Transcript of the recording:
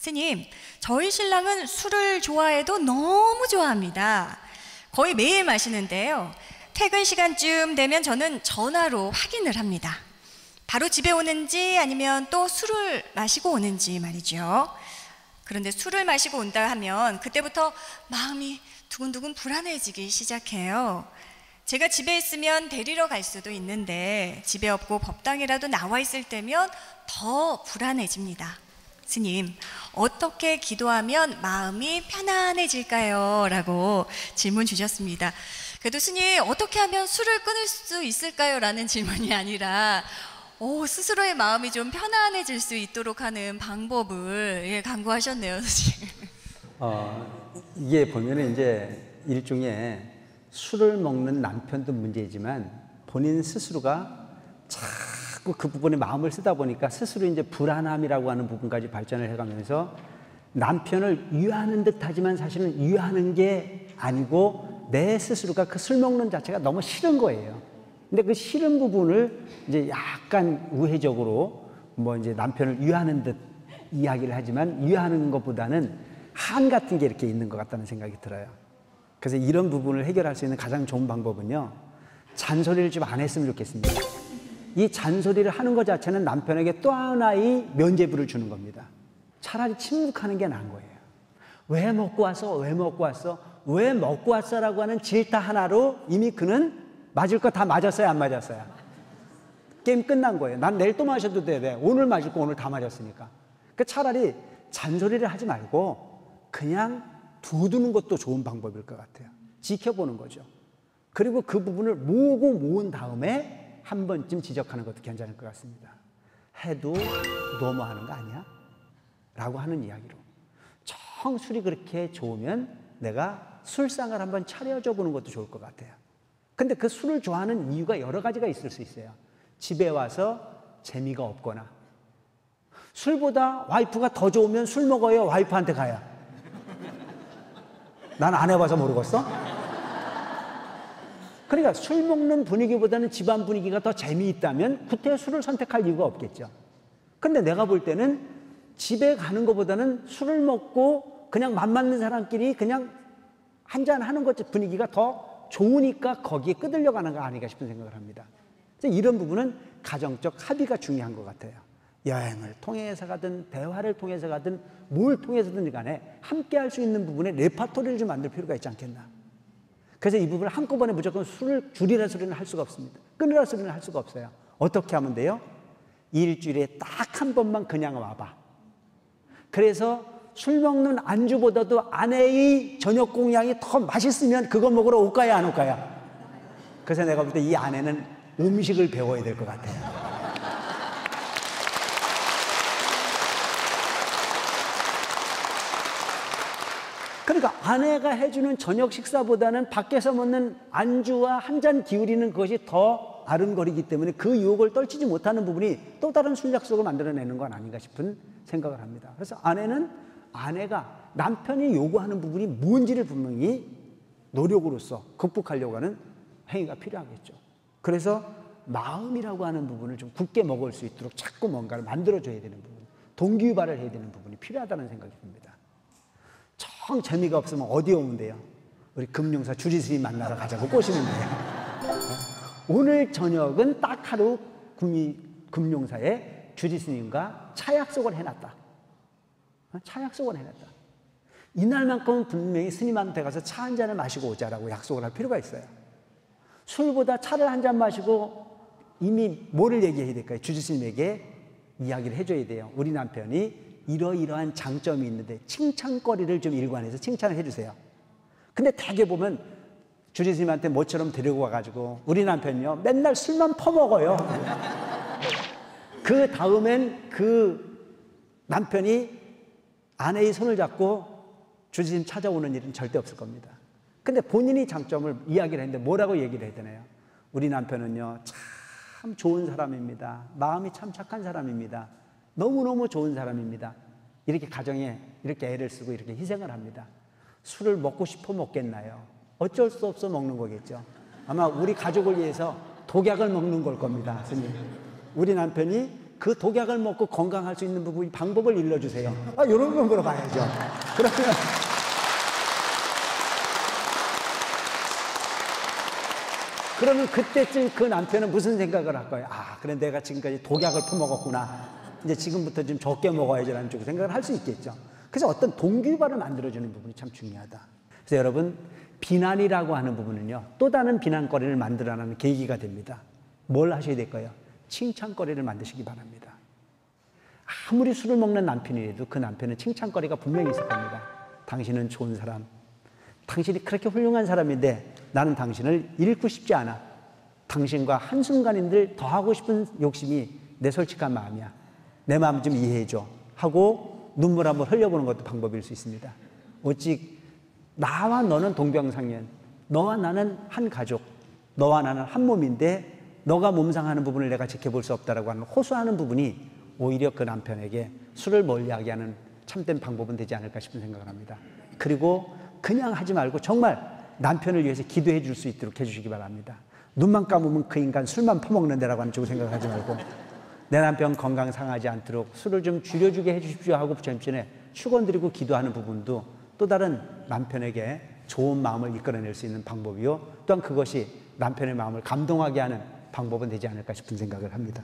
스님, 저희 신랑은 술을 좋아해도 너무 좋아합니다. 거의 매일 마시는데요. 퇴근 시간쯤 되면 저는 전화로 확인을 합니다. 바로 집에 오는지 아니면 또 술을 마시고 오는지 말이죠. 그런데 술을 마시고 온다 하면 그때부터 마음이 두근두근 불안해지기 시작해요. 제가 집에 있으면 데리러 갈 수도 있는데 집에 없고 법당이라도 나와 있을 때면 더 불안해집니다. 스님, 어떻게 기도하면 마음이 편안해질까요? 라고 질문 주셨습니다. 그래도 스님, 어떻게 하면 술을 끊을 수 있을까요? 라는 질문이 아니라 스스로의 마음이 좀 편안해질 수 있도록 하는 방법을 강구하셨네요, 스님. 이게 보면은 이제 일종의 술을 먹는 남편도 문제이지만 본인 스스로가 자꾸 그 부분에 마음을 쓰다 보니까 스스로 이제 불안함이라고 하는 부분까지 발전을 해가면서 남편을 위하는 듯 하지만 사실은 위하는 게 아니고 내 스스로가 그 술 먹는 자체가 너무 싫은 거예요. 근데 그 싫은 부분을 이제 약간 우회적으로 뭐 이제 남편을 위하는 듯 이야기를 하지만 위하는 것보다는 한 같은 게 이렇게 있는 것 같다는 생각이 들어요. 그래서 이런 부분을 해결할 수 있는 가장 좋은 방법은요, 잔소리를 좀 안 했으면 좋겠습니다. 이 잔소리를 하는 것 자체는 남편에게 또 하나의 면죄부를 주는 겁니다. 차라리 침묵하는 게 나은 거예요. 왜 먹고 왔어? 왜 먹고 왔어? 왜 먹고 왔어라고 하는 질타 하나로 이미 그는 맞을 거 다 맞았어요, 안 맞았어요? 게임 끝난 거예요. 난 내일 또 마셔도 돼. 오늘 마실 거 오늘 다 마셨으니까. 그 차라리 잔소리를 하지 말고 그냥 두두는 것도 좋은 방법일 것 같아요. 지켜보는 거죠. 그리고 그 부분을 모은 다음에 한 번쯤 지적하는 것도 괜찮을 것 같습니다. 해도 너무하는 거 아니야? 라고 하는 이야기로. 정 술이 그렇게 좋으면 내가 술상을 한번 차려줘 보는 것도 좋을 것 같아요. 근데 그 술을 좋아하는 이유가 여러 가지가 있을 수 있어요. 집에 와서 재미가 없거나, 술보다 와이프가 더 좋으면 술 먹어요, 와이프한테 가요? 난 안 해봐서 모르겠어? 그러니까 술 먹는 분위기보다는 집안 분위기가 더 재미있다면 구태 술을 선택할 이유가 없겠죠. 근데 내가 볼 때는 집에 가는 것보다는 술을 먹고 그냥 맘 맞는 사람끼리 그냥 한잔 하는 것 분위기가 더 좋으니까 거기에 끄들려가는 거 아닌가 싶은 생각을 합니다. 이런 부분은 가정적 합의가 중요한 것 같아요. 여행을 통해서 가든 대화를 통해서 가든 뭘 통해서든 간에 함께 할 수 있는 부분에 레파토리를 좀 만들 필요가 있지 않겠나. 그래서 이 부분을 한꺼번에 무조건 술을 줄이라 소리는 할 수가 없습니다. 끊으라 소리는 할 수가 없어요. 어떻게 하면 돼요? 일주일에 딱 한 번만 그냥 와봐. 그래서 술 먹는 안주보다도 아내의 저녁 공양이 더 맛있으면 그거 먹으러 올까요, 안 올까요? 그래서 내가 볼 때 이 아내는 음식을 배워야 될 것 같아요. 그러니까 아내가 해주는 저녁 식사보다는 밖에서 먹는 안주와 한 잔 기울이는 것이 더 아른거리기 때문에 그 유혹을 떨치지 못하는 부분이 또 다른 술 약속을 만들어내는 건 아닌가 싶은 생각을 합니다. 그래서 아내가 남편이 요구하는 부분이 뭔지를 분명히 노력으로서 극복하려고 하는 행위가 필요하겠죠. 그래서 마음이라고 하는 부분을 좀 굳게 먹을 수 있도록 자꾸 뭔가를 만들어줘야 되는 부분, 동기유발을 해야 되는 부분이 필요하다는 생각이 듭니다. 정 재미가 없으면 어디 오면 돼요? 우리 금융사 주지스님 만나러 가자고 꼬시면 돼요. 오늘 저녁은 딱 하루 금융사에 주지스님과 차 약속을 해놨다. 차 약속을 해놨다. 이날만큼은 분명히 스님한테 가서 차 한 잔을 마시고 오자라고 약속을 할 필요가 있어요. 술보다 차를 한 잔 마시고 이미 뭐를 얘기해야 될까요? 주지스님에게 이야기를 해줘야 돼요. 우리 남편이 이러이러한 장점이 있는데 칭찬거리를 좀 일관해서 칭찬을 해주세요. 근데 대개 보면 주지스님한테 모처럼 데리고 와가지고 우리 남편이요 맨날 술만 퍼먹어요. 그 다음엔 그 남편이 아내의 손을 잡고 주지스님 찾아오는 일은 절대 없을 겁니다. 근데 본인이 장점을 이야기를 했는데 뭐라고 얘기를 해야 되나요? 우리 남편은요 참 좋은 사람입니다. 마음이 참 착한 사람입니다. 너무너무 좋은 사람입니다. 이렇게 가정에 이렇게 애를 쓰고 이렇게 희생을 합니다. 술을 먹고 싶어 먹겠나요? 어쩔 수 없어 먹는 거겠죠. 아마 우리 가족을 위해서 독약을 먹는 걸 겁니다. 스님. 우리 남편이 그 독약을 먹고 건강할 수 있는 부분, 방법을 일러주세요. 이런 거 물어봐야죠. 그러면 그때쯤 그 남편은 무슨 생각을 할 거예요? 그래, 내가 지금까지 독약을 퍼먹었구나. 이제 지금부터 좀 적게 먹어야지라는 쪽으로 생각을 할 수 있겠죠. 그래서 어떤 동기유발을 만들어주는 부분이 참 중요하다. 그래서 여러분, 비난이라고 하는 부분은요, 또 다른 비난거리를 만들어내는 계기가 됩니다. 뭘 하셔야 될까요? 칭찬거리를 만드시기 바랍니다. 아무리 술을 먹는 남편이라도 그 남편은 칭찬거리가 분명히 있을 겁니다. 당신은 좋은 사람, 당신이 그렇게 훌륭한 사람인데 나는 당신을 잃고 싶지 않아. 당신과 한순간인들 더 하고 싶은 욕심이 내 솔직한 마음이야. 내 마음 좀 이해해줘 하고 눈물 한번 흘려보는 것도 방법일 수 있습니다. 오직 나와 너는 동병상련, 너와 나는 한 가족, 너와 나는 한 몸인데 너가 몸상하는 부분을 내가 지켜볼 수 없다라고 하는 호소하는 부분이 오히려 그 남편에게 술을 멀리하게 하는 참된 방법은 되지 않을까 싶은 생각을 합니다. 그리고 그냥 하지 말고 정말 남편을 위해서 기도해 줄 수 있도록 해주시기 바랍니다. 눈만 감으면 그 인간 술만 퍼먹는 데라고 하는 쪽으로 생각하지 말고 내 남편 건강 상하지 않도록 술을 좀 줄여주게 해주십시오 하고 부처님께 축원드리고 기도하는 부분도 또 다른 남편에게 좋은 마음을 이끌어낼 수 있는 방법이요, 또한 그것이 남편의 마음을 감동하게 하는 방법은 되지 않을까 싶은 생각을 합니다.